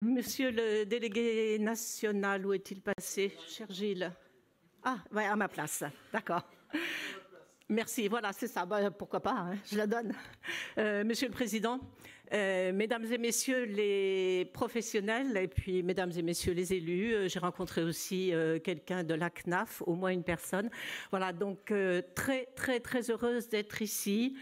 Monsieur le délégué national, où est-il passé, cher Gilles? Ah, ouais, à ma place, d'accord. Merci, voilà, c'est ça, pourquoi pas, hein, je la donne. Monsieur le Président, mesdames et messieurs les professionnels et puis mesdames et messieurs les élus, j'ai rencontré aussi quelqu'un de la CNAF, au moins une personne. Voilà, donc très heureuse d'être ici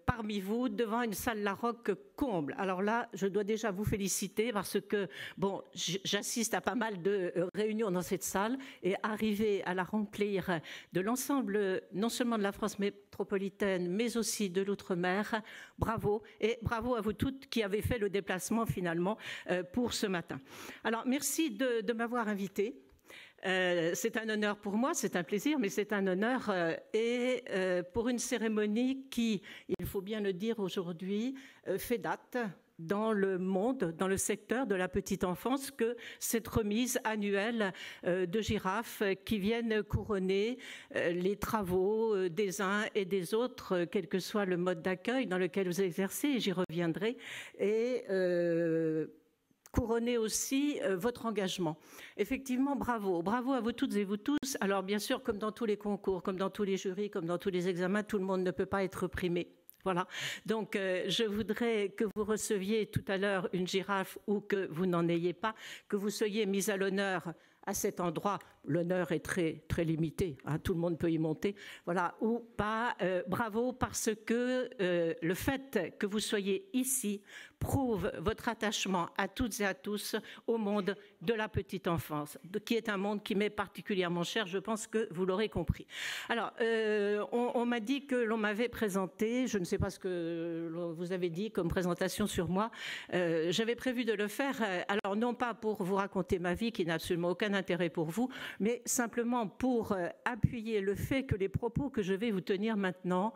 parmi vous devant une salle Larocque comble. Alors là, je dois déjà vous féliciter parce que, bon, j'assiste à pas mal de réunions dans cette salle et arriver à la remplir de l'ensemble, non seulement de la France métropolitaine, mais aussi de l'outre-mer. Bravo, et bravo à vous toutes qui avez fait le déplacement finalement pour ce matin. Alors, merci de m'avoir invité. C'est un honneur pour moi, c'est un plaisir, mais c'est un honneur et pour une cérémonie qui, il faut bien le dire aujourd'hui, fait date dans le monde, dans le secteur de la petite enfance, que cette remise annuelle de girafes qui viennent couronner les travaux des uns et des autres, quel que soit le mode d'accueil dans lequel vous exercez, j'y reviendrai, et couronner aussi votre engagement. Effectivement, bravo. Bravo à vous toutes et vous tous. Alors bien sûr, comme dans tous les concours, comme dans tous les jurys, comme dans tous les examens, tout le monde ne peut pas être primé. Voilà. Donc, je voudrais que vous receviez tout à l'heure une girafe ou que vous n'en ayez pas, que vous soyez mis à l'honneur à cet endroit. L'honneur est très limité, hein, tout le monde peut y monter, voilà, ou pas. Bravo, parce que le fait que vous soyez ici prouve votre attachement à toutes et à tous au monde de la petite enfance, qui est un monde qui m'est particulièrement cher, je pense que vous l'aurez compris. Alors, on m'a dit que l'on m'avait présenté, je ne sais pas ce que vous avez dit comme présentation sur moi, j'avais prévu de le faire, alors non pas pour vous raconter ma vie qui n'a absolument aucun intérêt pour vous, mais simplement pour appuyer le fait que les propos que je vais vous tenir maintenant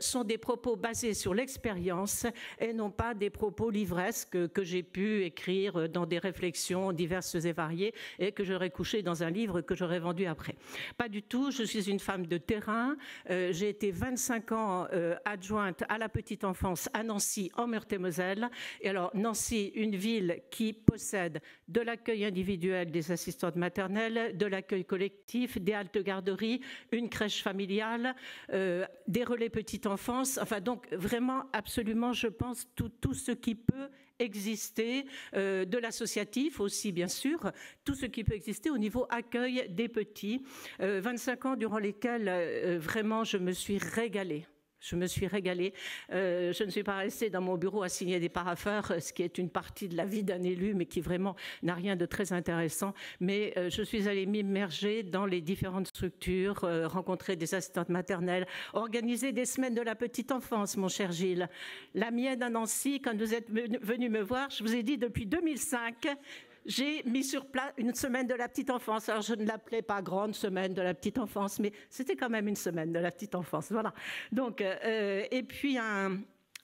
sont des propos basés sur l'expérience et non pas des propos livresques que j'ai pu écrire dans des réflexions diverses et variées et que j'aurais couché dans un livre que j'aurais vendu après. Pas du tout, je suis une femme de terrain, j'ai été 25 ans adjointe à la petite enfance à Nancy en Meurthe-et-Moselle. Et alors Nancy, une ville qui possède de l'accueil individuel des assistantes maternelles, de l'accueil collectif, des haltes garderies, une crèche familiale, des relais petite enfance, enfin donc vraiment absolument je pense tout ce qui peut exister, de l'associatif aussi bien sûr, tout ce qui peut exister au niveau accueil des petits, 25 ans durant lesquels vraiment je me suis régalée. Je me suis régalée. Je ne suis pas restée dans mon bureau à signer des parapheurs, ce qui est une partie de la vie d'un élu, mais qui vraiment n'a rien de très intéressant. Mais je suis allée m'immerger dans les différentes structures, rencontrer des assistantes maternelles, organiser des semaines de la petite enfance, mon cher Gilles. La mienne à Nancy, quand vous êtes venu me voir, je vous ai dit depuis 2005, j'ai mis sur place une semaine de la petite enfance. Alors, je ne l'appelais pas grande semaine de la petite enfance, mais c'était quand même une semaine de la petite enfance. Voilà. Donc, et puis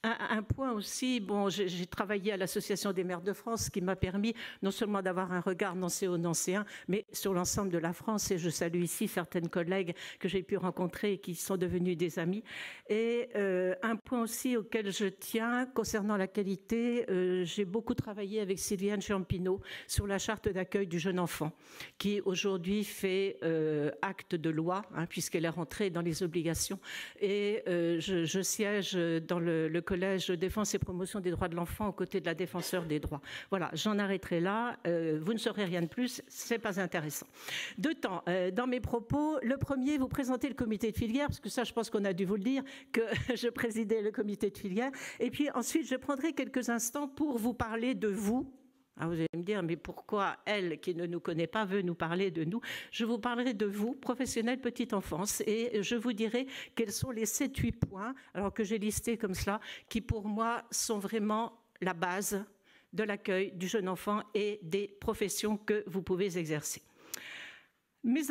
un point aussi, bon, j'ai travaillé à l'Association des maires de France, qui m'a permis non seulement d'avoir un regard nancéen, mais sur l'ensemble de la France. Et je salue ici certaines collègues que j'ai pu rencontrer et qui sont devenus des amis. Et un point aussi auquel je tiens, concernant la qualité, j'ai beaucoup travaillé avec Sylviane Champinot sur la charte d'accueil du jeune enfant, qui aujourd'hui fait acte de loi, hein, puisqu'elle est rentrée dans les obligations. Et je siège dans le collège de défense et promotion des droits de l'enfant aux côtés de la défenseure des droits. Voilà, j'en arrêterai là. Vous ne saurez rien de plus, c'est pas intéressant. Deux temps dans mes propos. Le premier, vous présentez le comité de filière, parce que ça, je pense qu'on a dû vous le dire, que je présidais le comité de filière. Et puis ensuite, je prendrai quelques instants pour vous parler de vous. Ah, vous allez me dire, mais pourquoi elle, qui ne nous connaît pas, veut nous parler de nous? Je vous parlerai de vous, professionnels petite enfance, et je vous dirai quels sont les 7-8 points, alors que j'ai listés comme cela, qui pour moi sont vraiment la base de l'accueil du jeune enfant et des professions que vous pouvez exercer. Mais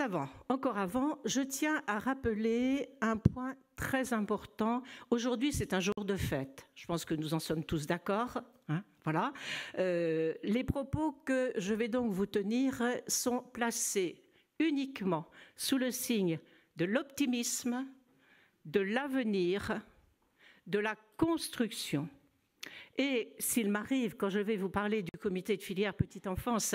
encore avant, je tiens à rappeler un point très important. Aujourd'hui, c'est un jour de fête. Je pense que nous en sommes tous d'accord. Hein, voilà. Les propos que je vais donc vous tenir sont placés uniquement sous le signe de l'optimisme, de l'avenir, de la construction Et s'il m'arrive, quand je vais vous parler du comité de filière petite enfance,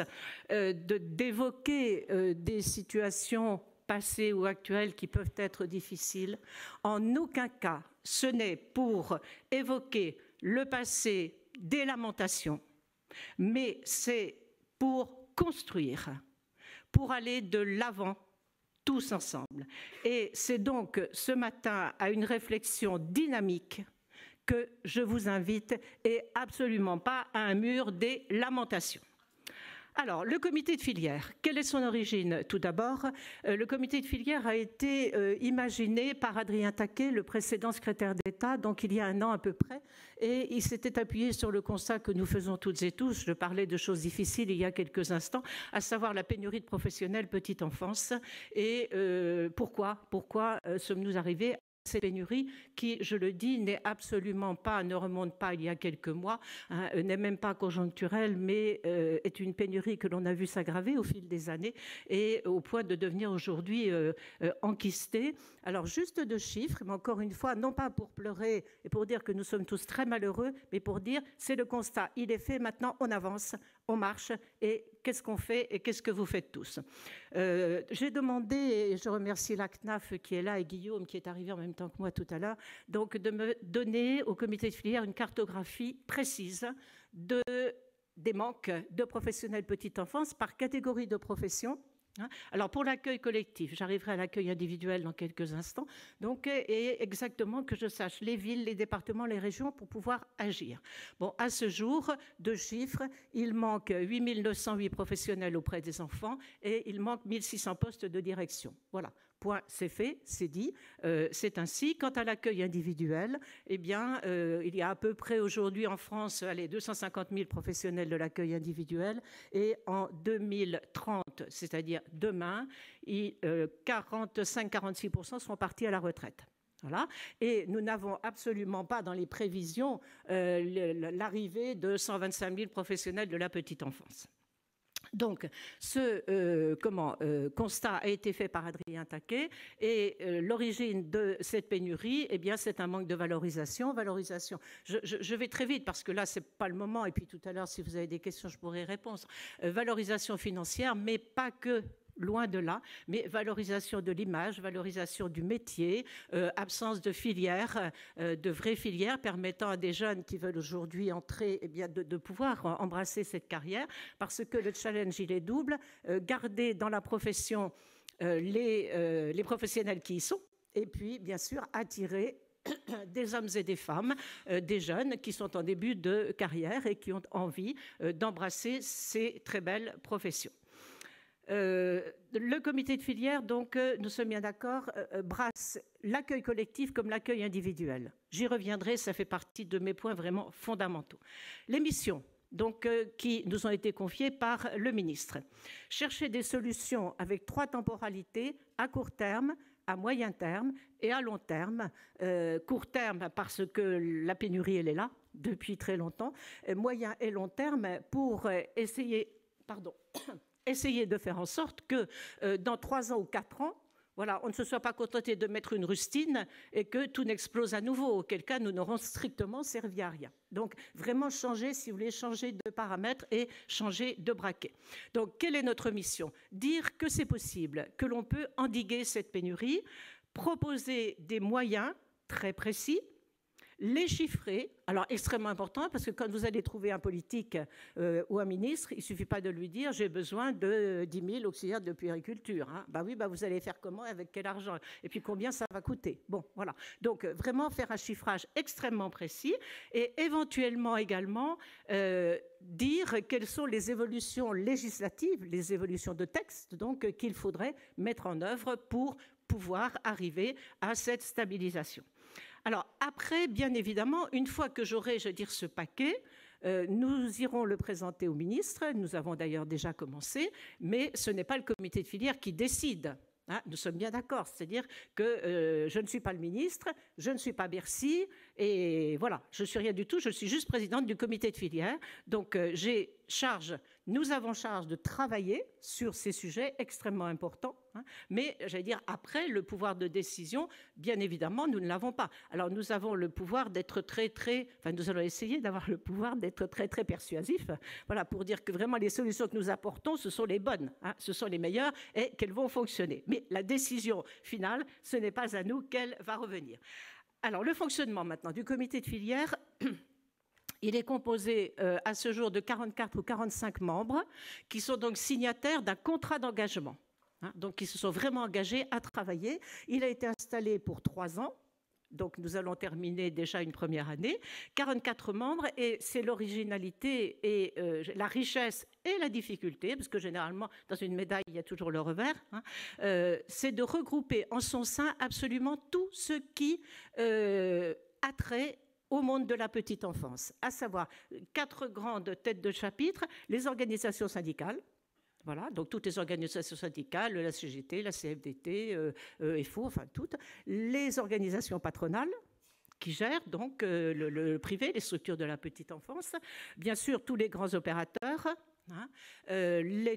d'évoquer des situations passées ou actuelles qui peuvent être difficiles, en aucun cas ce n'est pour évoquer le passé des lamentations, mais c'est pour construire, pour aller de l'avant tous ensemble. Et c'est donc ce matin à une réflexion dynamique que je vous invite et absolument pas à un mur des lamentations. Alors, le comité de filière, quelle est son origine? Tout d'abord, le comité de filière a été imaginé par Adrien Taquet, le précédent secrétaire d'État, donc il y a un an à peu près, et il s'était appuyé sur le constat que nous faisons toutes et tous. Je parlais de choses difficiles il y a quelques instants, à savoir la pénurie de professionnels petite enfance. Et pourquoi sommes-nous arrivés à cette pénurie qui, je le dis, n'est absolument pas, ne remonte pas il y a quelques mois, hein, n'est même pas conjoncturelle, mais est une pénurie que l'on a vu s'aggraver au fil des années et au point de devenir aujourd'hui enquistée. Alors juste 2 chiffres, mais encore une fois, non pas pour pleurer et pour dire que nous sommes tous très malheureux, mais pour dire c'est le constat, il est fait, maintenant on avance, on marche et qu'est-ce qu'on fait et qu'est-ce que vous faites tous? J'ai demandé, et je remercie la CNAF qui est là et Guillaume qui est arrivé en même temps que moi tout à l'heure, donc de me donner au comité de filière une cartographie précise des manques de professionnels petite enfance par catégorie de profession. Alors pour l'accueil collectif, j'arriverai à l'accueil individuel dans quelques instants, donc, et exactement que je sache les villes, les départements, les régions pour pouvoir agir. Bon, à ce jour, 2 chiffres, il manque 8 908 professionnels auprès des enfants et il manque 1600 postes de direction. Voilà. Point, c'est fait, c'est dit, c'est ainsi. Quant à l'accueil individuel, eh bien, il y a à peu près aujourd'hui en France 250 000 professionnels de l'accueil individuel et en 2030, c'est-à-dire demain, 45-46% seront partis à la retraite. Voilà. Et nous n'avons absolument pas dans les prévisions l'arrivée de 125 000 professionnels de la petite enfance. Donc, ce constat a été fait par Adrien Taquet et l'origine de cette pénurie, eh bien, c'est un manque de valorisation. Je vais très vite parce que là, ce n'est pas le moment. Et puis tout à l'heure, si vous avez des questions, je pourrai répondre. Valorisation financière, mais pas que. Loin de là, mais valorisation de l'image, valorisation du métier, absence de filières, de vraies filières permettant à des jeunes qui veulent aujourd'hui entrer, eh bien, de pouvoir embrasser cette carrière, parce que le challenge, il est double, garder dans la profession les professionnels qui y sont, et puis, bien sûr, attirer des hommes et des femmes, des jeunes qui sont en début de carrière et qui ont envie d'embrasser ces très belles professions. Le comité de filière, donc, nous sommes bien d'accord, brasse l'accueil collectif comme l'accueil individuel. J'y reviendrai, ça fait partie de mes points vraiment fondamentaux. Les missions, donc, qui nous ont été confiées par le ministre. Chercher des solutions avec 3 temporalités, à court terme, à moyen terme et à long terme. Court terme parce que la pénurie, elle est là depuis très longtemps. Moyen et long terme pour essayer de faire en sorte que dans 3 ans ou 4 ans, voilà, on ne se soit pas contenté de mettre une rustine et que tout n'explose à nouveau, auquel cas nous n'aurons strictement servi à rien. Donc vraiment changer, si vous voulez, changer de paramètres et changer de braquet. Donc quelle est notre mission? Dire que c'est possible, que l'on peut endiguer cette pénurie, proposer des moyens très précis, les chiffrer, alors extrêmement important parce que quand vous allez trouver un politique ou un ministre, il ne suffit pas de lui dire j'ai besoin de 10 000 auxiliaires de puériculture. Hein. Bah oui, bah vous allez faire comment, avec quel argent et puis combien ça va coûter. Bon, voilà. Donc vraiment faire un chiffrage extrêmement précis et éventuellement également dire quelles sont les évolutions législatives, les évolutions de texte donc qu'il faudrait mettre en œuvre pour pouvoir arriver à cette stabilisation. Alors après, bien évidemment, une fois que j'aurai, je veux dire, ce paquet, nous irons le présenter au ministre. Nous avons d'ailleurs déjà commencé, mais ce n'est pas le comité de filière qui décide. Hein, nous sommes bien d'accord, c'est-à-dire que je ne suis pas le ministre, je ne suis pas Bercy, Et voilà, je ne suis rien du tout, je suis juste présidente du comité de filière. Donc, nous avons charge de travailler sur ces sujets extrêmement importants. Mais, j'allais dire, après, le pouvoir de décision, bien évidemment, nous ne l'avons pas. Alors, nous avons le pouvoir d'être nous allons essayer d'avoir le pouvoir d'être très, très persuasif. Voilà, pour dire que vraiment, les solutions que nous apportons, ce sont les bonnes, ce sont les meilleures et qu'elles vont fonctionner. Mais la décision finale, ce n'est pas à nous qu'elle va revenir. Alors, le fonctionnement maintenant du comité de filière, il est composé à ce jour de 44 ou 45 membres qui sont donc signataires d'un contrat d'engagement. Donc, ils se sont vraiment engagés à travailler. Il a été installé pour 3 ans. Donc, nous allons terminer déjà une première année. 44 membres, et c'est l'originalité et la richesse et la difficulté, parce que généralement, dans une médaille, il y a toujours le revers, c'est de regrouper en son sein absolument tout ce qui a trait au monde de la petite enfance, à savoir 4 grandes têtes de chapitre, les organisations syndicales. Voilà, donc toutes les organisations syndicales, la CGT, la CFDT, FO, enfin toutes, les organisations patronales qui gèrent donc le privé, les structures de la petite enfance, bien sûr tous les grands opérateurs,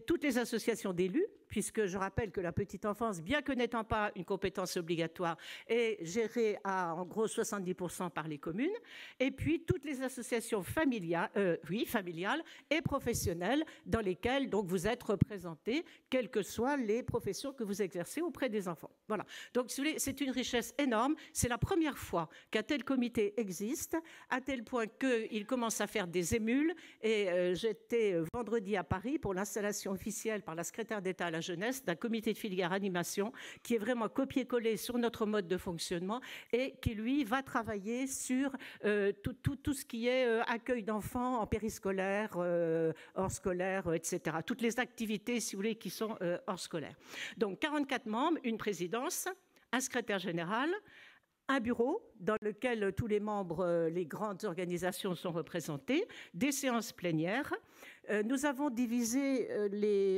toutes les associations d'élus, puisque je rappelle que la petite enfance, bien que n'étant pas une compétence obligatoire, est gérée à en gros 70% par les communes, et puis toutes les associations familiales et professionnelles dans lesquelles donc vous êtes représentés, quelles que soient les professions que vous exercez auprès des enfants. Voilà. Donc, si vous voulez, c'est une richesse énorme. C'est la première fois qu'un tel comité existe, à tel point qu'il commence à faire des émules. Et j'étais vendredi à Paris pour l'installation officielle par la secrétaire d'État à la jeunesse d'un comité de filière animation qui est vraiment copié-collé sur notre mode de fonctionnement et qui, lui, va travailler sur tout ce qui est accueil d'enfants en périscolaire, hors scolaire, etc. Toutes les activités, si vous voulez, qui sont hors scolaire. Donc, 44 membres, une présidence, un secrétaire général, un bureau dans lequel tous les membres, les grandes organisations sont représentés, des séances plénières. Nous avons divisé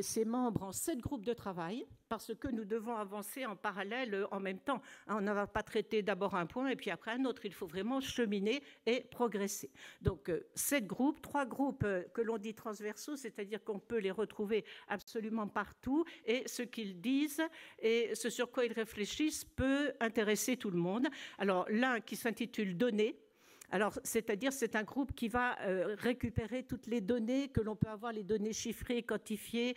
ces membres en 7 groupes de travail parce que nous devons avancer en parallèle en même temps. On ne va pas traiter d'abord un point et puis après un autre. Il faut vraiment cheminer et progresser. Donc 7 groupes, 3 groupes que l'on dit transversaux, c'est-à-dire qu'on peut les retrouver absolument partout et ce qu'ils disent et ce sur quoi ils réfléchissent peut intéresser tout le monde. Alors l'un qui s'intitule « Données », alors, c'est-à-dire, c'est un groupe qui va récupérer toutes les données que l'on peut avoir, les données chiffrées, quantifiées,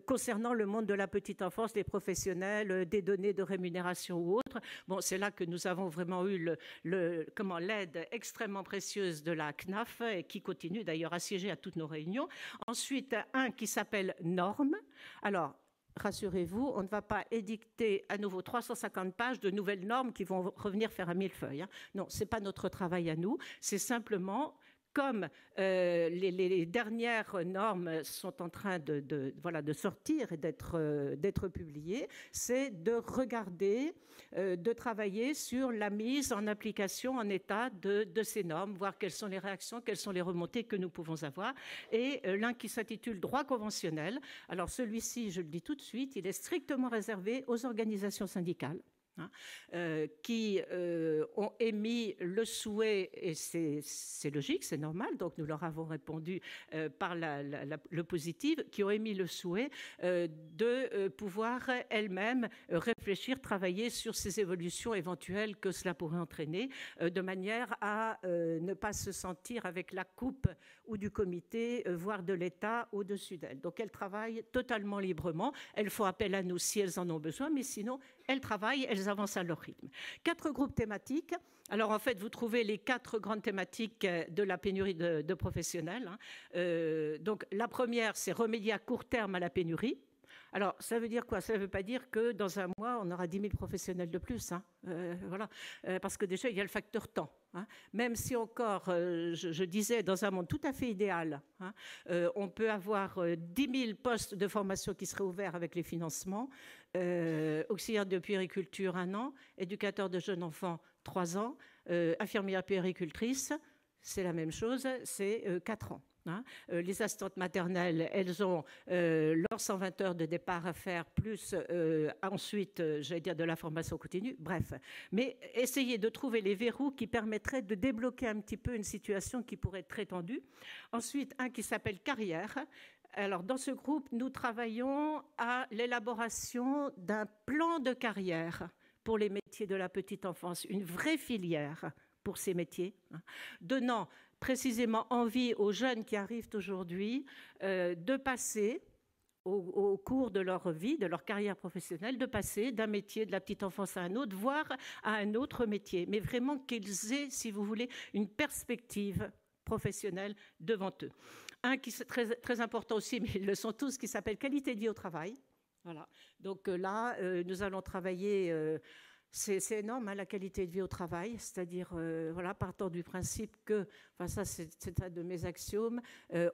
concernant le monde de la petite enfance, les professionnels, des données de rémunération ou autres. Bon, c'est là que nous avons vraiment eu l'aide extrêmement précieuse de la CNAF, et qui continue d'ailleurs à siéger à toutes nos réunions. Ensuite, un qui s'appelle Normes. Alors, rassurez-vous, on ne va pas édicter à nouveau 350 pages de nouvelles normes qui vont revenir faire un millefeuille. Non, ce n'est pas notre travail à nous, c'est simplement comme les dernières normes sont en train de sortir et d'être publiées, c'est de regarder, de travailler sur la mise en application en état de ces normes, voir quelles sont les réactions, quelles sont les remontées que nous pouvons avoir. Et l'un qui s'intitule « Droit conventionnel », alors celui-ci, je le dis tout de suite, il est strictement réservé aux organisations syndicales. Qui ont émis le souhait, et c'est logique, c'est normal, donc nous leur avons répondu par le positif, qui ont émis le souhait de pouvoir elles-mêmes réfléchir, travailler sur ces évolutions éventuelles que cela pourrait entraîner, de manière à ne pas se sentir avec la coupe ou du comité, voire de l'État au-dessus d'elles. Donc elles travaillent totalement librement, elles font appel à nous si elles en ont besoin, mais sinon elles travaillent, elles avancent à leur rythme. 4 groupes thématiques. Alors en fait, vous trouvez les 4 grandes thématiques de la pénurie de professionnels. Donc la première, c'est remédier à court terme à la pénurie. Alors, ça veut dire quoi? Ça ne veut pas dire que dans un mois, on aura 10 000 professionnels de plus. Voilà. Parce que déjà, il y a le facteur temps. Même si encore, je disais, dans un monde tout à fait idéal, on peut avoir 10 000 postes de formation qui seraient ouverts avec les financements, auxiliaire de puériculture 1 an, éducateur de jeunes enfants 3 ans, infirmière puéricultrice, c'est la même chose, c'est 4 ans. Hein. Les assistantes maternelles, elles ont leurs 120 heures de départ à faire, plus ensuite, j'allais dire, de la formation continue. Bref, mais essayez de trouver les verrous qui permettraient de débloquer un petit peu une situation qui pourrait être très tendue. Ensuite, un qui s'appelle carrière. Alors, dans ce groupe, nous travaillons à l'élaboration d'un plan de carrière pour les métiers de la petite enfance, une vraie filière pour ces métiers, hein, donnant précisément envie aux jeunes qui arrivent aujourd'hui de passer, au cours de leur vie, de leur carrière professionnelle, de passer d'un métier de la petite enfance à un autre, voire à un autre métier, mais vraiment qu'ils aient, si vous voulez, une perspective professionnelle devant eux. Un qui est très, très important aussi, mais ils le sont tous, qui s'appelle qualité de vie au travail. Voilà. Donc là, nous allons travailler... c'est énorme, hein, la qualité de vie au travail, c'est-à-dire, voilà, partant du principe que, enfin ça c'est un de mes axiomes,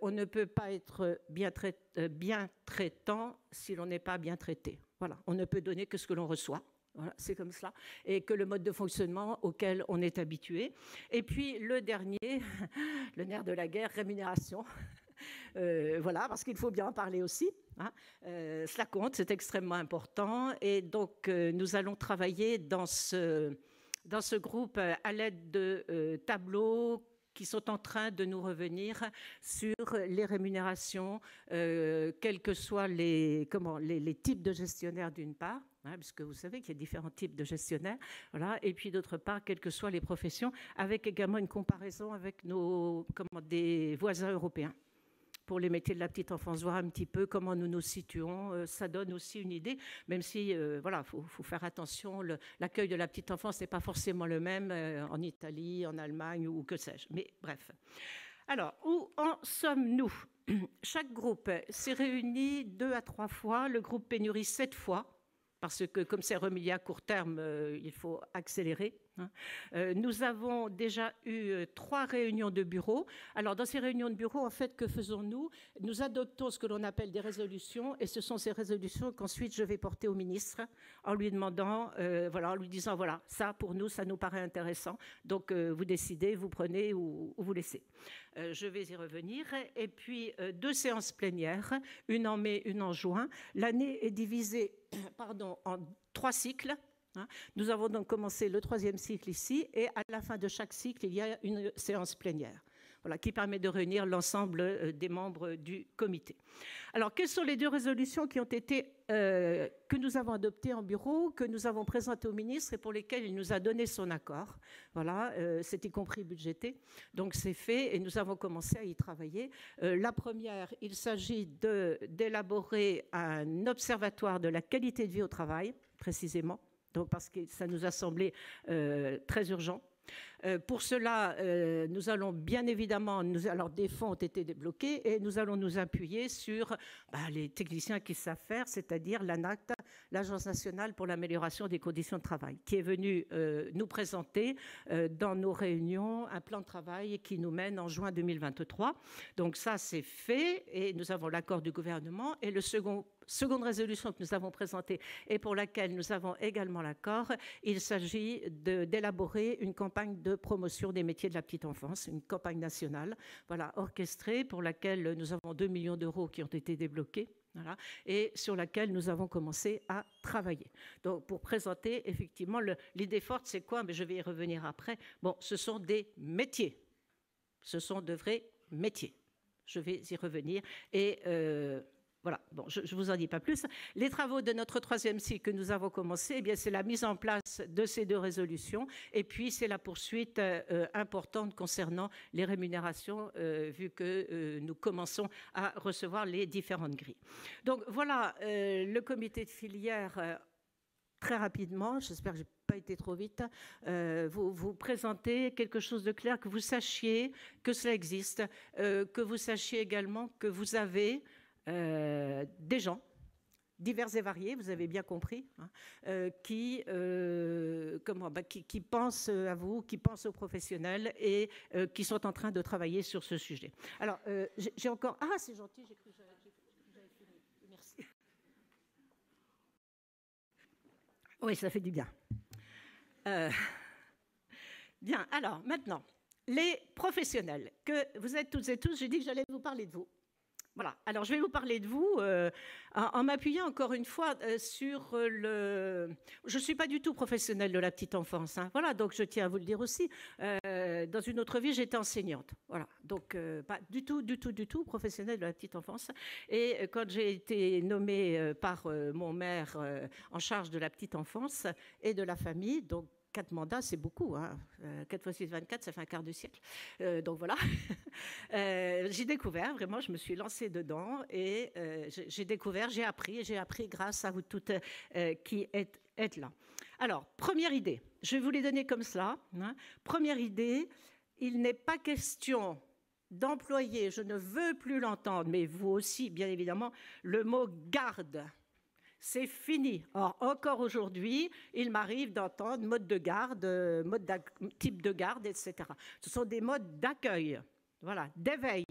on ne peut pas être bien traitant si l'on n'est pas bien traité. Voilà, on ne peut donner que ce que l'on reçoit. Voilà, c'est comme cela. Et que le mode de fonctionnement auquel on est habitué. Et puis le dernier, le nerf de la guerre, rémunération. Voilà, parce qu'il faut bien en parler aussi. Hein. Cela compte, c'est extrêmement important. Et donc, nous allons travailler dans ce groupe à l'aide de tableaux qui sont en train de nous revenir sur les rémunérations, quels que soient les types de gestionnaires d'une part, hein, puisque vous savez qu'il y a différents types de gestionnaires, voilà, et puis d'autre part, quelles que soient les professions, avec également une comparaison avec des voisins européens, pour les métiers de la petite enfance, voir un petit peu comment nous nous situons. Ça donne aussi une idée, même si, voilà, faut faire attention. L'accueil de la petite enfance n'est pas forcément le même en Italie, en Allemagne ou que sais-je. Mais bref. Alors, où en sommes-nous? Chaque groupe s'est réuni 2 à 3 fois, le groupe pénurie 7 fois, parce que comme c'est remis à court terme, il faut accélérer. Hein. Nous avons déjà eu 3 réunions de bureau. Alors, dans ces réunions de bureau, en fait, que faisons-nous? Nous adoptons ce que l'on appelle des résolutions, et ce sont ces résolutions qu'ensuite je vais porter au ministre en lui demandant, voilà, en lui disant, voilà, ça, pour nous, ça nous paraît intéressant. Donc, vous décidez, vous prenez ou vous laissez. Je vais y revenir. Et puis, 2 séances plénières, une en mai, une en juin. L'année est divisée en 3 cycles. Nous avons donc commencé le 3e cycle ici, et à la fin de chaque cycle, il y a une séance plénière, voilà, qui permet de réunir l'ensemble des membres du comité. Alors, quelles sont les 2 résolutions qui ont été, que nous avons adoptées en bureau, que nous avons présentées au ministre et pour lesquelles il nous a donné son accord? Voilà, c'est y compris budgété. Donc, c'est fait et nous avons commencé à y travailler. La première, il s'agit d'élaborer un observatoire de la qualité de vie au travail, précisément. Donc, parce que ça nous a semblé très urgent. Pour cela, nous allons bien évidemment, alors des fonds ont été débloqués et nous allons nous appuyer sur les techniciens qui savent faire, c'est-à-dire l'ANACT, l'Agence nationale pour l'amélioration des conditions de travail, qui est venue nous présenter dans nos réunions un plan de travail qui nous mène en juin 2023. Donc ça, c'est fait et nous avons l'accord du gouvernement. Et le seconde résolution que nous avons présentée et pour laquelle nous avons également l'accord, il s'agit d'élaborer une campagne de promotion des métiers de la petite enfance, une campagne nationale, voilà, orchestrée, pour laquelle nous avons 2 millions d'euros qui ont été débloqués. Voilà, et sur laquelle nous avons commencé à travailler. Donc, pour présenter, effectivement, l'idée forte, c'est quoi? Mais je vais y revenir après. Bon, ce sont des métiers. Ce sont de vrais métiers. Je vais y revenir. Et voilà, bon, je ne vous en dis pas plus. Les travaux de notre 3e cycle que nous avons commencé, eh bien, c'est la mise en place de ces 2 résolutions et puis c'est la poursuite importante concernant les rémunérations vu que nous commençons à recevoir les différentes grilles. Donc voilà, le comité de filière, très rapidement, j'espère que je n'ai pas été trop vite, vous présenter quelque chose de clair, que vous sachiez que cela existe, que vous sachiez également que vous avez des gens divers et variés, vous avez bien compris, hein, qui pensent à vous, qui pensent aux professionnels et qui sont en train de travailler sur ce sujet. Alors, j'ai encore... Ah, c'est gentil, j'ai cru que j'avais fini. Merci. Oui, ça fait du bien. Bien, alors, maintenant... les professionnels, que vous êtes toutes et tous, j'ai dit que j'allais vous parler de vous. Voilà, alors je vais vous parler de vous en m'appuyant encore une fois sur le... Je ne suis pas du tout professionnelle de la petite enfance, hein. Voilà, donc je tiens à vous le dire aussi. Dans une autre vie, j'étais enseignante. Voilà, donc pas du tout professionnelle de la petite enfance. Et quand j'ai été nommée par mon maire en charge de la petite enfance et de la famille, donc 4 mandats, c'est beaucoup, hein. 4 fois 6, 24, ça fait un quart de siècle. Donc voilà. J'ai découvert, vraiment, je me suis lancée dedans et j'ai découvert, j'ai appris grâce à vous toutes qui êtes là. Alors, première idée, je vais vous les donner comme cela, hein. Première idée, il n'est pas question d'employer, je ne veux plus l'entendre, mais vous aussi, bien évidemment, le mot garde. C'est fini. Or, encore aujourd'hui, il m'arrive d'entendre mode de garde, type de garde, etc. Ce sont des modes d'accueil, voilà, d'éveil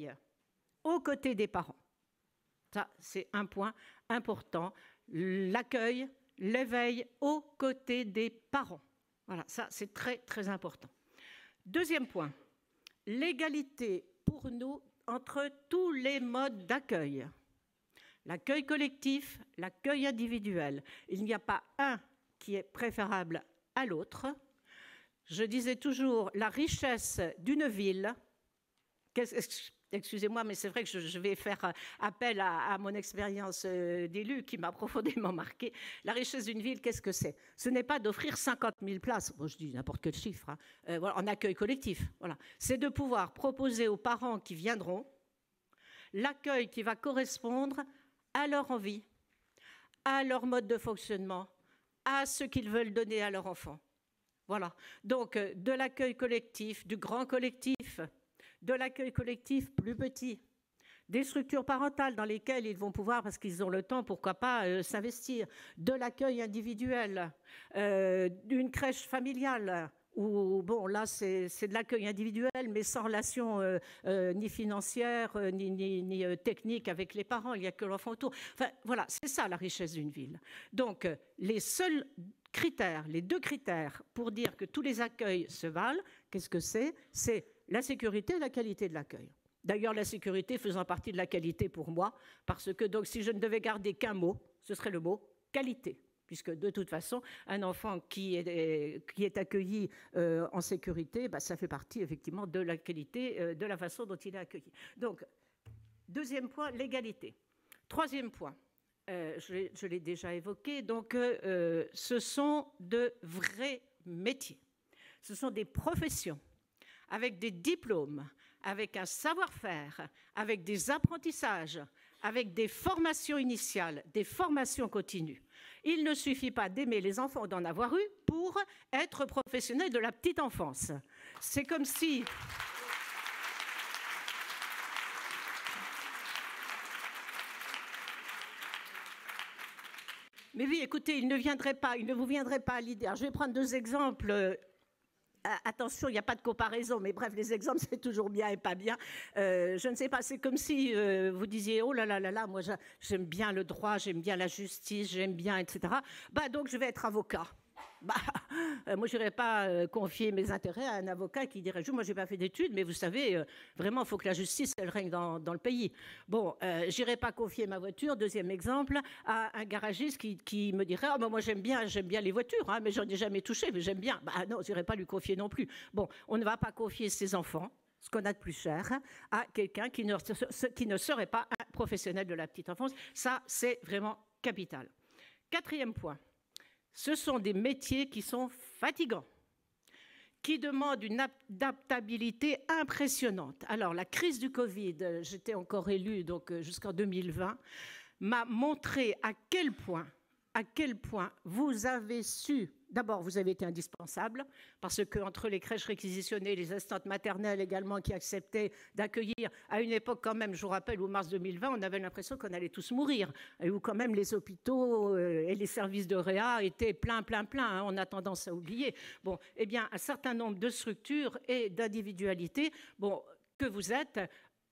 aux côtés des parents. Ça, c'est un point important. L'accueil, l'éveil aux côtés des parents. Voilà, ça, c'est très, très important. Deuxième point, l'égalité pour nous entre tous les modes d'accueil. L'accueil collectif, l'accueil individuel. Il n'y a pas un qui est préférable à l'autre. Je disais toujours, la richesse d'une ville, excusez-moi, mais c'est vrai que je vais faire appel à mon expérience d'élu qui m'a profondément marqué. La richesse d'une ville, qu'est-ce que c'est? Ce n'est pas d'offrir 50 000 places, bon, je dis n'importe quel chiffre, hein, voilà, en accueil collectif. Voilà. C'est de pouvoir proposer aux parents qui viendront l'accueil qui va correspondre à leur envie, à leur mode de fonctionnement, à ce qu'ils veulent donner à leur enfant. Voilà. Donc, de l'accueil collectif, du grand collectif, de l'accueil collectif plus petit, des structures parentales dans lesquelles ils vont pouvoir, parce qu'ils ont le temps, pourquoi pas, s'investir, de l'accueil individuel, d'une crèche familiale, où, bon, là, c'est de l'accueil individuel, mais sans relation ni financière, ni technique avec les parents, il n'y a que l'enfant autour. Enfin, voilà, c'est ça la richesse d'une ville. Donc, les seuls critères, les 2 critères pour dire que tous les accueils se valent, qu'est-ce que c'est? C'est la sécurité et la qualité de l'accueil. D'ailleurs, la sécurité faisant partie de la qualité pour moi, parce que donc, si je ne devais garder qu'un mot, ce serait le mot qualité. Puisque de toute façon, un enfant qui est accueilli en sécurité, bah, ça fait partie effectivement de la qualité, de la façon dont il est accueilli. Donc, deuxième point, l'égalité. Troisième point, je l'ai déjà évoqué, donc ce sont de vrais métiers. Ce sont des professions avec des diplômes, avec un savoir-faire, avec des apprentissages, avec des formations initiales, des formations continues. Il ne suffit pas d'aimer les enfants ou d'en avoir eu pour être professionnel de la petite enfance. C'est comme si... Mais oui, écoutez, il ne vous viendrait pas à l'idée. Je vais prendre 2 exemples. Attention, il n'y a pas de comparaison, mais bref, les exemples, c'est toujours bien et pas bien. Je ne sais pas, c'est comme si vous disiez, oh là là là là, moi j'aime bien le droit, j'aime bien la justice, j'aime bien, etc. Bah, donc je vais être avocat. Bah, moi, je n'irais pas confier mes intérêts à un avocat qui dirait, moi, je n'ai pas fait d'études, mais vous savez, vraiment, il faut que la justice, elle règne dans le pays. Bon, je n'irais pas confier ma voiture, deuxième exemple, à un garagiste qui me dirait, oh, bah, moi, j'aime bien les voitures, hein, mais j'en ai jamais touché, mais j'aime bien. Bah, non, je n'irais pas lui confier non plus. Bon, on ne va pas confier ses enfants, ce qu'on a de plus cher, à quelqu'un qui ne serait pas un professionnel de la petite enfance. Ça, c'est vraiment capital. 4e point. Ce sont des métiers qui sont fatigants, qui demandent une adaptabilité impressionnante. Alors, la crise du Covid, j'étais encore élue donc jusqu'en 2020, m'a montré à quel point vous avez su... D'abord, vous avez été indispensable, parce qu'entre les crèches réquisitionnées, les assistantes maternelles également qui acceptaient d'accueillir, à une époque quand même, je vous rappelle, au mars 2020, on avait l'impression qu'on allait tous mourir, et où quand même les hôpitaux et les services de réa étaient pleins, hein, on a tendance à oublier. Bon, eh bien, un certain nombre de structures et d'individualités, bon, que vous êtes,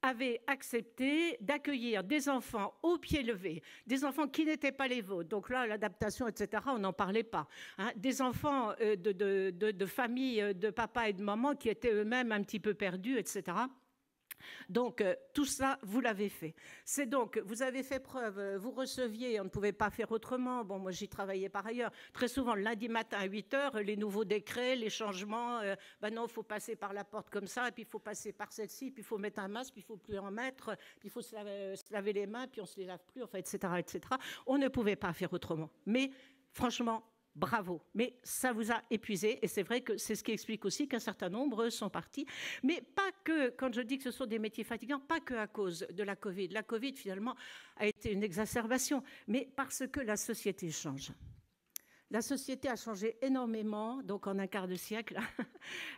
avait accepté d'accueillir des enfants au pied levé, des enfants qui n'étaient pas les vôtres. Donc là, l'adaptation, etc., on n'en parlait pas. Hein. Des enfants de familles de papa et de maman qui étaient eux-mêmes un petit peu perdus, etc. Donc, tout ça, vous l'avez fait. C'est donc, vous avez fait preuve, vous receviez, on ne pouvait pas faire autrement. Bon, moi, j'y travaillais par ailleurs. Très souvent, le lundi matin à 8 heures, les nouveaux décrets, les changements. Ben non, il faut passer par la porte comme ça, et puis il faut passer par celle-ci, puis il faut mettre un masque, puis il ne faut plus en mettre, puis il faut se laver les mains, puis on ne se les lave plus, enfin, etc., etc. On ne pouvait pas faire autrement. Mais, franchement, bravo, mais ça vous a épuisé et c'est vrai que c'est ce qui explique aussi qu'un certain nombre sont partis, mais pas que, quand je dis que ce sont des métiers fatigants, pas que à cause de la Covid. La Covid finalement a été une exacerbation, mais parce que la société change. La société a changé énormément, donc en un quart de siècle.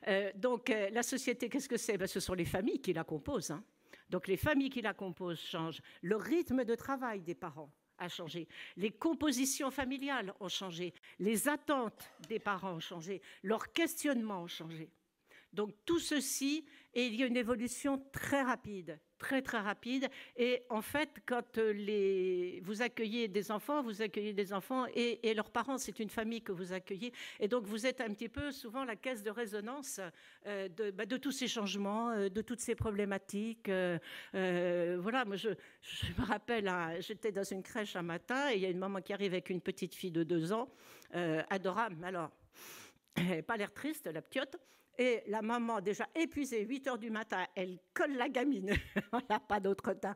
La société, qu'est-ce que c'est? Ben, ce sont les familles qui la composent. Hein. Donc les familles qui la composent changent. Le rythme de travail des parents a changé. Les compositions familiales ont changé. Les attentes des parents ont changé. Leurs questionnements ont changé. Donc tout ceci, et il y a une évolution très rapide, très très rapide. Et en fait, quand vous accueillez des enfants et leurs parents, c'est une famille que vous accueillez. Et donc vous êtes un petit peu souvent la caisse de résonance de tous ces changements, de toutes ces problématiques. Voilà, moi je me rappelle, hein, j'étais dans une crèche un matin et il y a une maman qui arrive avec une petite fille de 2 ans, adorable. Alors, elle n'a pas l'air triste, la ptiote. Et la maman, déjà épuisée, 8 heures du matin, elle colle la gamine. On n'a pas d'autre temps.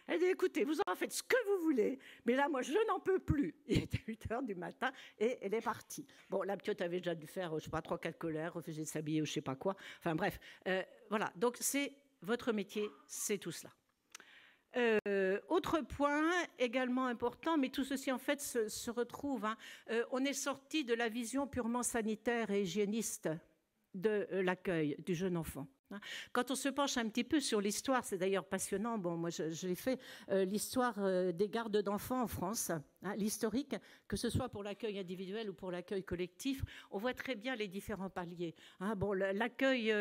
Elle dit, écoutez, vous en faites ce que vous voulez, mais là, moi, je n'en peux plus. Il était 8 heures du matin et elle est partie. Bon, la petite avait déjà dû faire, je ne sais pas, 3-4 colères, refuser de s'habiller ou je ne sais pas quoi. Enfin, bref. Voilà. Donc, c'est votre métier, c'est tout cela. Autre point également important, mais tout ceci en fait se retrouve. Hein. On est sorti de la vision purement sanitaire et hygiéniste de l'accueil du jeune enfant. Quand on se penche un petit peu sur l'histoire, c'est d'ailleurs passionnant, bon, moi je l'ai fait, l'histoire des gardes d'enfants en France, hein, l'historique, que ce soit pour l'accueil individuel ou pour l'accueil collectif, on voit très bien les différents paliers. Hein, bon, l'accueil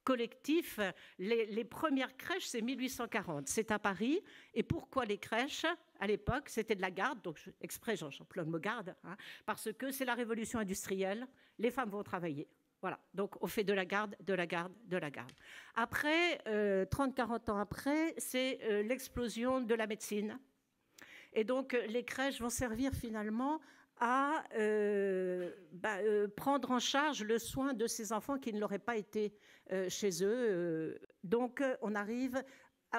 collectif, les premières crèches, c'est 1840, c'est à Paris. Et pourquoi les crèches? À l'époque, c'était de la garde, donc exprès j'emploie le mot garde, hein, parce que c'est la révolution industrielle, les femmes vont travailler. Voilà, donc on fait de la garde, de la garde, de la garde. Après, 30-40 ans après, c'est l'explosion de la médecine. Et donc, les crèches vont servir finalement à prendre en charge le soin de ces enfants qui ne l'auraient pas été chez eux. Donc, on arrive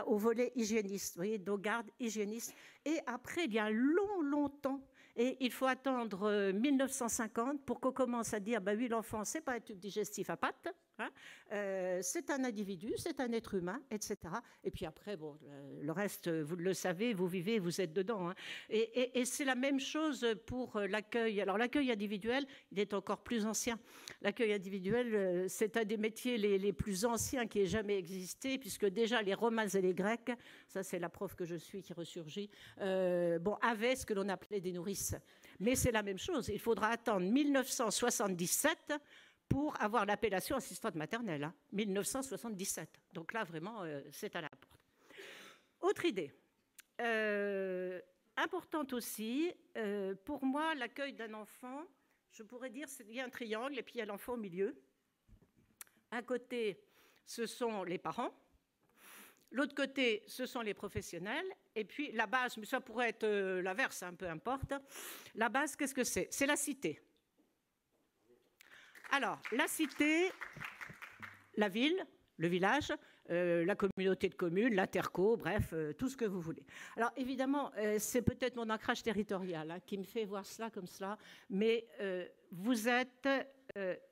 au volet hygiéniste, vous voyez, donc garde, hygiéniste. Et après, il y a long temps. Et il faut attendre 1950 pour qu'on commence à dire, oui, l'enfant, ce n'est pas un tube digestif à pattes, hein, c'est un individu, c'est un être humain, etc. Et puis après, bon, le reste, vous le savez, vous vivez, vous êtes dedans. Hein. Et c'est la même chose pour l'accueil. Alors l'accueil individuel, il est encore plus ancien. L'accueil individuel, c'est un des métiers les plus anciens qui ait jamais existé, puisque déjà les Romains et les Grecs, ça c'est la prof que je suis qui ressurgit, avaient ce que l'on appelait des nourrices. Mais c'est la même chose. Il faudra attendre 1977 pour avoir l'appellation assistante maternelle. Hein. 1977. Donc là, vraiment, c'est à la porte. Autre idée. Importante aussi, pour moi, l'accueil d'un enfant, je pourrais dire, il y a un triangle et puis il y a l'enfant au milieu. Un côté, ce sont les parents. L'autre côté, ce sont les professionnels. Et puis la base, mais ça pourrait être l'inverse, hein, peu importe. La base, qu'est-ce que c'est? C'est la cité. Alors, la cité, la ville, le village, la communauté de communes, l'interco, bref, tout ce que vous voulez. Alors, évidemment, c'est peut-être mon ancrage territorial hein, qui me fait voir cela comme cela, mais vous êtes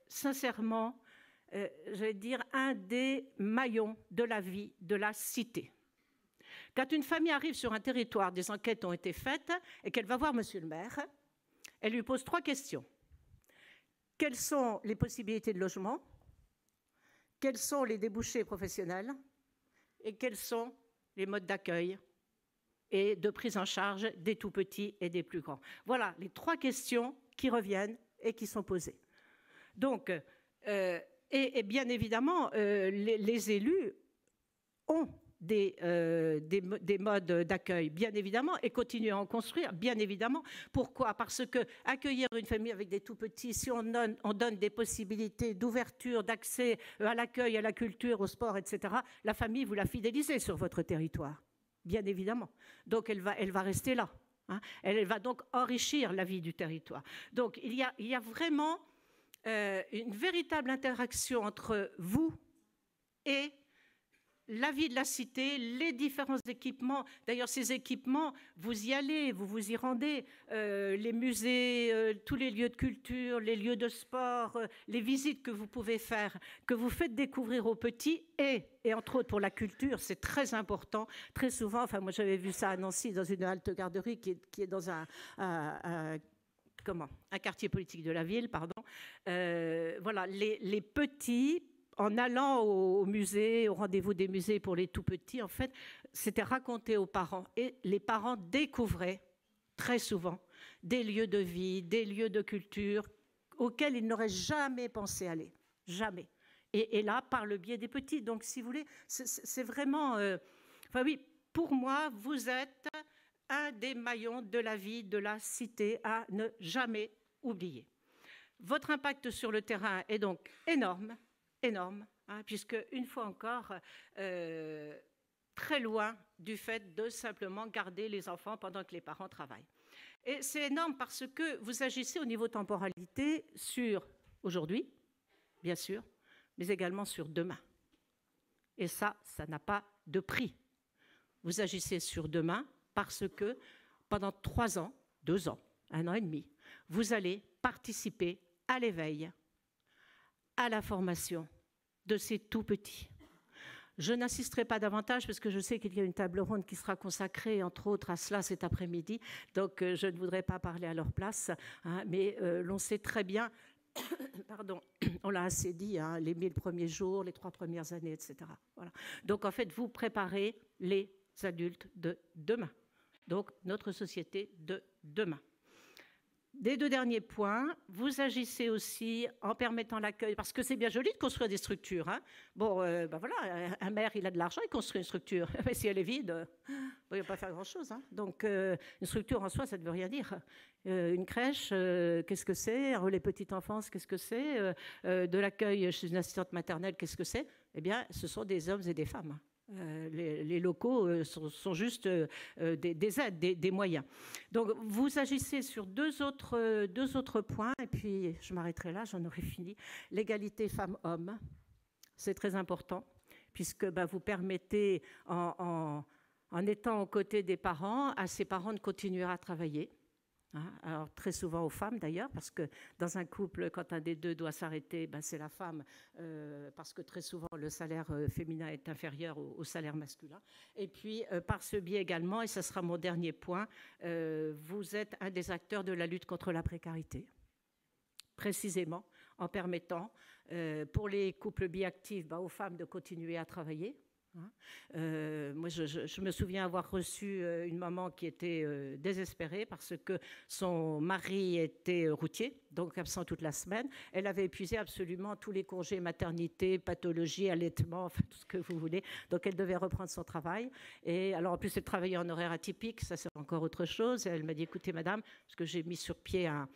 sincèrement, je vais dire, un des maillons de la vie de la cité. Quand une famille arrive sur un territoire, des enquêtes ont été faites, et qu'elle va voir monsieur le maire, elle lui pose 3 questions. Quelles sont les possibilités de logement? Quels sont les débouchés professionnels? Et quels sont les modes d'accueil et de prise en charge des tout-petits et des plus grands? Voilà les 3 questions qui reviennent et qui sont posées. Donc, et bien évidemment, les élus ont des modes d'accueil, bien évidemment, et continuer à en construire, bien évidemment. Pourquoi? Parce que accueillir une famille avec des tout-petits, si on donne des possibilités d'ouverture, d'accès à l'accueil, à la culture, au sport, etc., la famille, vous la fidélisez sur votre territoire, bien évidemment. Donc, elle va rester là. Hein. Elle va donc enrichir la vie du territoire. Donc, il y a vraiment une véritable interaction entre vous et la vie de la cité, les différents équipements. D'ailleurs, ces équipements, vous y allez, vous vous y rendez. Les musées, tous les lieux de culture, les lieux de sport, les visites que vous pouvez faire, que vous faites découvrir aux petits et entre autres pour la culture, c'est très important. Très souvent, enfin moi j'avais vu ça à Nancy dans une halte garderie qui est dans un quartier politique de la ville, pardon. Voilà, les petits, en allant au musée, au rendez-vous des musées pour les tout-petits, en fait, c'était raconté aux parents. Et les parents découvraient très souvent des lieux de vie, des lieux de culture auxquels ils n'auraient jamais pensé aller. Jamais. Et là, par le biais des petits. Donc, si vous voulez, c'est vraiment... Enfin oui, pour moi, vous êtes un des maillons de la vie de la cité à ne jamais oublier. Votre impact sur le terrain est donc énorme, hein, puisque, une fois encore, très loin du fait de simplement garder les enfants pendant que les parents travaillent. Et c'est énorme parce que vous agissez au niveau temporalité sur aujourd'hui, bien sûr, mais également sur demain. Et ça n'a pas de prix. Vous agissez sur demain parce que pendant 3 ans, 2 ans, 1 an et demi, vous allez participer à l'éveil, à la formation de ces tout-petits. Je n'insisterai pas davantage parce que je sais qu'il y a une table ronde qui sera consacrée, entre autres, à cela cet après-midi. Donc, je ne voudrais pas parler à leur place, hein, mais l'on sait très bien, pardon, on l'a assez dit, hein, les 1000 premiers jours, les 3 premières années, etc. Voilà. Donc, en fait, vous préparez les adultes de demain. Donc, notre société de demain. Des 2 derniers points, vous agissez aussi en permettant l'accueil, parce que c'est bien joli de construire des structures. Hein. Bon, ben voilà, un maire, il a de l'argent, il construit une structure. Mais si elle est vide, il ne va pas faire grand-chose. Hein. Donc, une structure en soi, ça ne veut rien dire. Une crèche, qu'est-ce que c'est? Un relais petite enfance, qu'est-ce que c'est? De l'accueil chez une assistante maternelle, qu'est-ce que c'est? Eh bien, ce sont des hommes et des femmes. Les locaux sont juste des aides, des moyens. Donc, vous agissez sur deux autres points, et puis je m'arrêterai là, j'en aurai fini. L'égalité femmes-hommes, c'est très important, puisque vous permettez, en étant aux côtés des parents, à ces parents de continuer à travailler. Hein, alors très souvent aux femmes d'ailleurs, parce que dans un couple, quand un des deux doit s'arrêter, c'est la femme, parce que très souvent le salaire féminin est inférieur au salaire masculin. Et puis par ce biais également, et ce sera mon dernier point, vous êtes un des acteurs de la lutte contre la précarité, précisément en permettant pour les couples biactifs aux femmes de continuer à travailler. Moi, je me souviens avoir reçu une maman qui était désespérée parce que son mari était routier, donc absent toute la semaine. Elle avait épuisé absolument tous les congés maternité, pathologie, allaitement, enfin, tout ce que vous voulez. Donc, elle devait reprendre son travail. Et alors, en plus, elle travaillait en horaire atypique, ça c'est encore autre chose. Et elle m'a dit, écoutez, madame, parce que j'ai mis sur pied un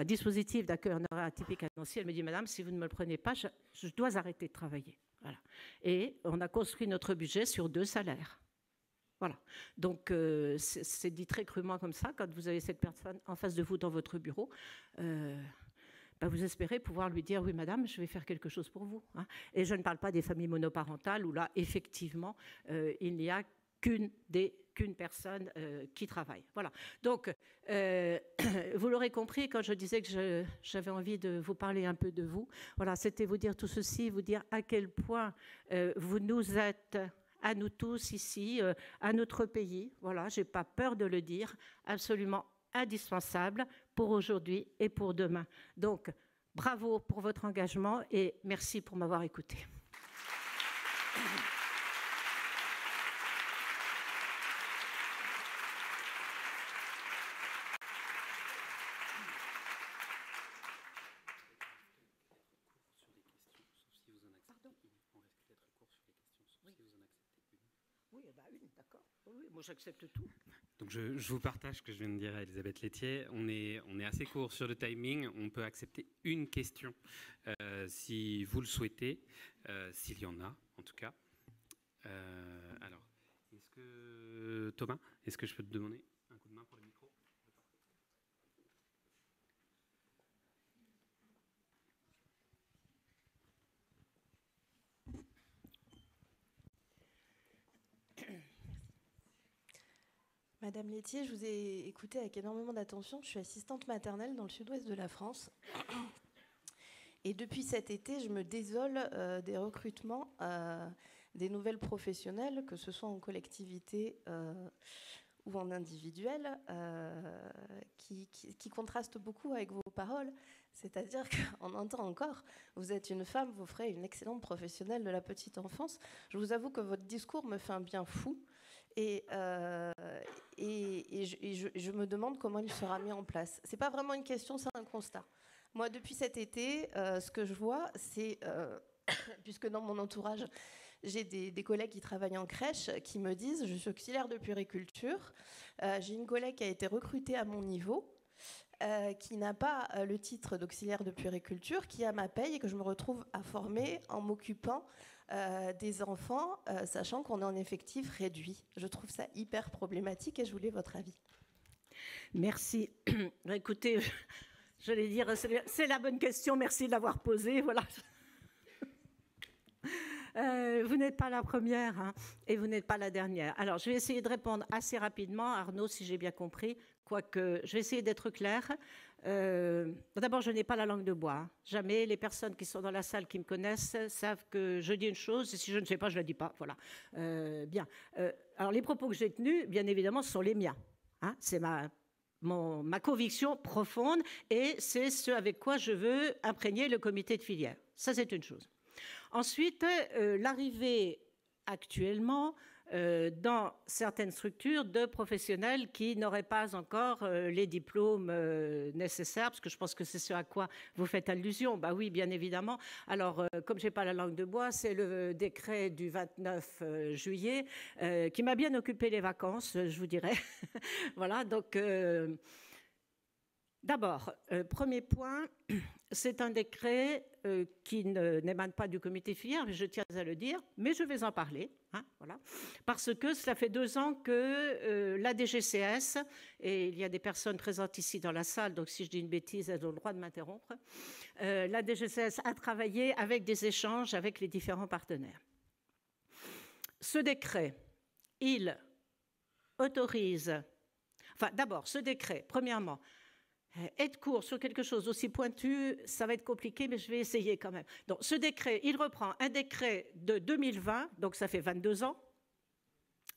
dispositif d'accueil en horaire atypique à Nancy. Elle me dit, madame, si vous ne me le prenez pas, je dois arrêter de travailler. Voilà. Et on a construit notre budget sur 2 salaires. Voilà. Donc, c'est dit très crûment comme ça, quand vous avez cette personne en face de vous dans votre bureau, vous espérez pouvoir lui dire, oui, madame, je vais faire quelque chose pour vous. Hein. Et je ne parle pas des familles monoparentales où là, effectivement, il n'y a qu'une personne qui travaille. Voilà. Donc, vous l'aurez compris, quand je disais que j'avais envie de vous parler un peu de vous, voilà, c'était vous dire tout ceci, vous dire à quel point vous nous êtes, à nous tous ici, à notre pays, voilà, je n'ai pas peur de le dire, absolument indispensable pour aujourd'hui et pour demain. Donc, bravo pour votre engagement et merci pour m'avoir écouté. On risque d'être court sur les questions, sauf si vous en acceptez. moi j'accepte tout. Donc je vous partage ce que je viens de dire à Elisabeth Laitier. On est assez court sur le timing. On peut accepter une question si vous le souhaitez, s'il y en a en tout cas. Alors, Thomas, est-ce que je peux te demander un coup de main pour le micro ? Madame Laitier, je vous ai écouté avec énormément d'attention. Je suis assistante maternelle dans le sud-ouest de la France. Et depuis cet été, je me désole des recrutements des nouvelles professionnelles, que ce soit en collectivité ou en individuel, qui contrastent beaucoup avec vos paroles. C'est-à-dire qu'on entend encore, vous êtes une femme, vous ferez une excellente professionnelle de la petite enfance. Je vous avoue que votre discours me fait un bien fou. Et je me demande comment il sera mis en place. Ce n'est pas vraiment une question, c'est un constat. Moi, depuis cet été, ce que je vois, c'est, puisque dans mon entourage, j'ai des collègues qui travaillent en crèche qui me disent, je suis auxiliaire de puériculture, j'ai une collègue qui a été recrutée à mon niveau, qui n'a pas le titre d'auxiliaire de puériculture, qui a ma paye et que je me retrouve à former en m'occupant des enfants, sachant qu'on est en effectif réduit. Je trouve ça hyper problématique et je voulais votre avis. Merci. Écoutez, j'allais dire, c'est la bonne question, merci de l'avoir posée. Voilà. Vous n'êtes pas la première hein, et vous n'êtes pas la dernière. Alors, je vais essayer de répondre assez rapidement, Arnaud, si j'ai bien compris, quoique je vais essayer d'être claire. D'abord, je n'ai pas la langue de bois. Hein. Jamais les personnes qui sont dans la salle, qui me connaissent, savent que je dis une chose, et si je ne sais pas, je ne la dis pas. Voilà. Bien. Alors, les propos que j'ai tenus, bien évidemment, sont les miens. Hein. C'est ma conviction profonde, et c'est ce avec quoi je veux imprégner le comité de filière. Ça, c'est une chose. Ensuite, l'arrivée actuellement dans certaines structures de professionnels qui n'auraient pas encore les diplômes nécessaires, parce que je pense que c'est ce à quoi vous faites allusion. Bah oui, bien évidemment. Alors, comme je n'ai pas la langue de bois, c'est le décret du 29 juillet qui m'a bien occupé les vacances, je vous dirais. Voilà, donc... D'abord, premier point, c'est un décret qui n'émane pas du comité filière, je tiens à le dire, mais je vais en parler, hein, voilà, parce que cela fait 2 ans que la DGCS, et il y a des personnes présentes ici dans la salle, donc si je dis une bêtise, elles ont le droit de m'interrompre, la DGCS a travaillé avec des échanges avec les différents partenaires. Ce décret, il autorise, enfin d'abord, ce décret, premièrement, être court sur quelque chose aussi pointu, ça va être compliqué, mais je vais essayer quand même. Donc, ce décret, il reprend un décret de 2020, donc ça fait 22 ans,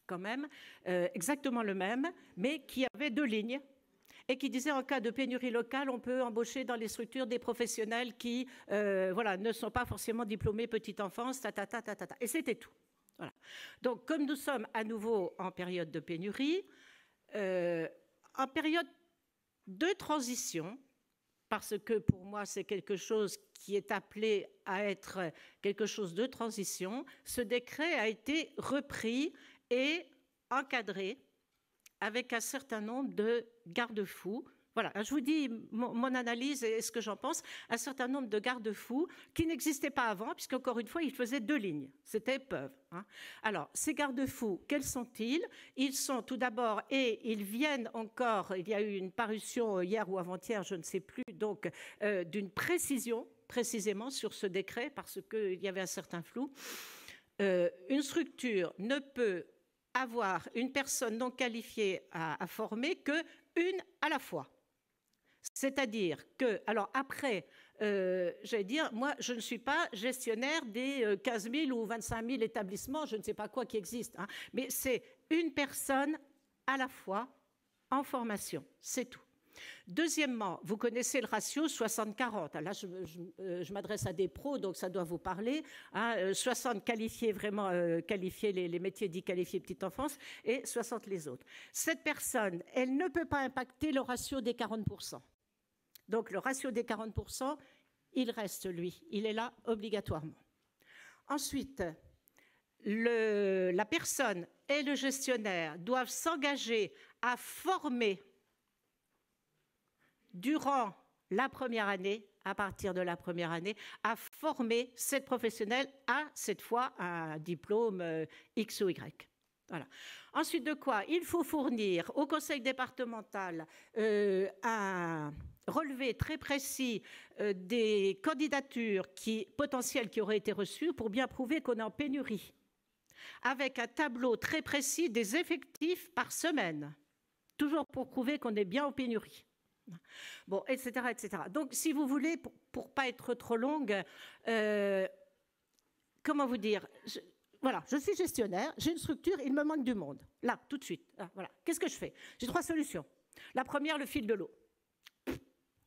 quand même, exactement le même, mais qui avait 2 lignes, et qui disait en cas de pénurie locale, on peut embaucher dans les structures des professionnels qui voilà, ne sont pas forcément diplômés petite enfance, et c'était tout. Voilà. Donc, comme nous sommes à nouveau en période de pénurie, en période de transition, parce que pour moi c'est quelque chose qui est appelé à être quelque chose de transition, ce décret a été repris et encadré avec un certain nombre de garde-fous. Voilà, je vous dis mon analyse et ce que j'en pense, un certain nombre de garde-fous qui n'existaient pas avant, puisqu'encore une fois, ils faisaient 2 lignes, c'était peuvent. Hein. Alors, ces garde-fous, quels sont-ils? Ils sont tout d'abord, et ils viennent encore, il y a eu une parution hier ou avant-hier, je ne sais plus, donc d'une précision, précisément sur ce décret, parce qu'il y avait un certain flou. Une structure ne peut avoir une personne non qualifiée à former qu'une à la fois. C'est-à-dire que, alors après, j'allais dire, moi, je ne suis pas gestionnaire des 15 000 ou 25 000 établissements, je ne sais pas quoi qui existent, hein, mais c'est une personne à la fois en formation, c'est tout. Deuxièmement, vous connaissez le ratio 60-40. Là, je m'adresse à des pros, donc ça doit vous parler. Hein, 60 qualifiés, vraiment qualifiés, les métiers dits qualifiés petite enfance, et 60 les autres. Cette personne, elle ne peut pas impacter le ratio des 40%. Donc, le ratio des 40%, il reste, lui. Il est là obligatoirement. Ensuite, la personne et le gestionnaire doivent s'engager à former durant la première année, à partir de la première année, à former cette professionnelle à, cette fois, un diplôme X ou Y. Voilà. Ensuite de quoi, il faut fournir au conseil départemental un relevé très précis des candidatures potentielles qui auraient été reçues pour bien prouver qu'on est en pénurie, avec un tableau très précis des effectifs par semaine, toujours pour prouver qu'on est bien en pénurie. Bon, etc., etc. Donc, si vous voulez, pour ne pas être trop longue, comment vous dire, voilà, je suis gestionnaire, j'ai une structure, il me manque du monde. Là, tout de suite. Là, voilà. Qu'est-ce que je fais? J'ai 3 solutions. La première, le fil de l'eau.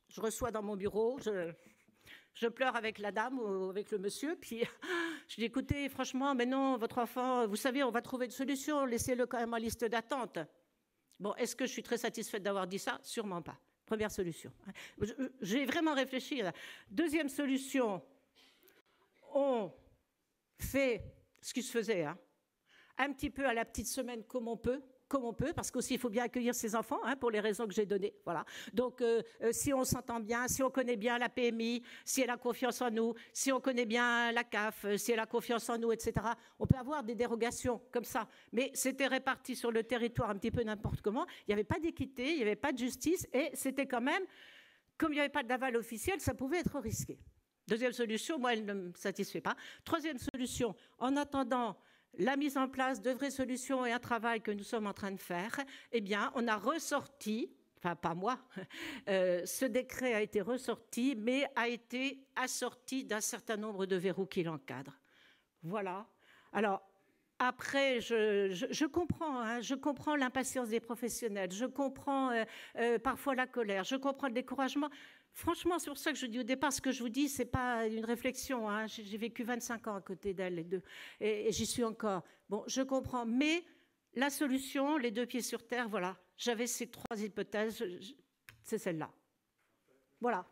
Je reçois dans mon bureau, je pleure avec la dame ou avec le monsieur, puis je dis, écoutez, franchement, mais non, votre enfant, vous savez, on va trouver une solution, laissez-le quand même en liste d'attente. Bon, est-ce que je suis très satisfaite d'avoir dit ça? Sûrement pas. Première solution. J'ai vraiment réfléchi. Deuxième solution, on fait ce qui se faisait, hein, un petit peu à la petite semaine comme on peut, parce qu'aussi il faut bien accueillir ses enfants, hein, pour les raisons que j'ai données. Voilà. Donc, si on s'entend bien, si on connaît bien la PMI, si elle a confiance en nous, si on connaît bien la CAF, si elle a confiance en nous, etc., on peut avoir des dérogations comme ça. Mais c'était réparti sur le territoire un petit peu n'importe comment. Il n'y avait pas d'équité, il n'y avait pas de justice, et c'était quand même, comme il n'y avait pas d'aval officiel, ça pouvait être risqué. Deuxième solution, moi, elle ne me satisfait pas. Troisième solution, en attendant la mise en place de vraies solutions et un travail que nous sommes en train de faire, eh bien, on a ressorti, enfin pas moi, ce décret a été ressorti, mais a été assorti d'un certain nombre de verrous qui l'encadrent. Voilà. Alors, après, je comprends, hein, je comprends l'impatience des professionnels, je comprends parfois la colère, je comprends le découragement. Franchement, c'est pour ça que je dis au départ, ce que je vous dis, ce n'est pas une réflexion. Hein. J'ai vécu 25 ans à côté d'elle, les deux, et j'y suis encore. Bon, je comprends, mais la solution, les 2 pieds sur terre, voilà. J'avais ces 3 hypothèses, c'est celle-là. Voilà.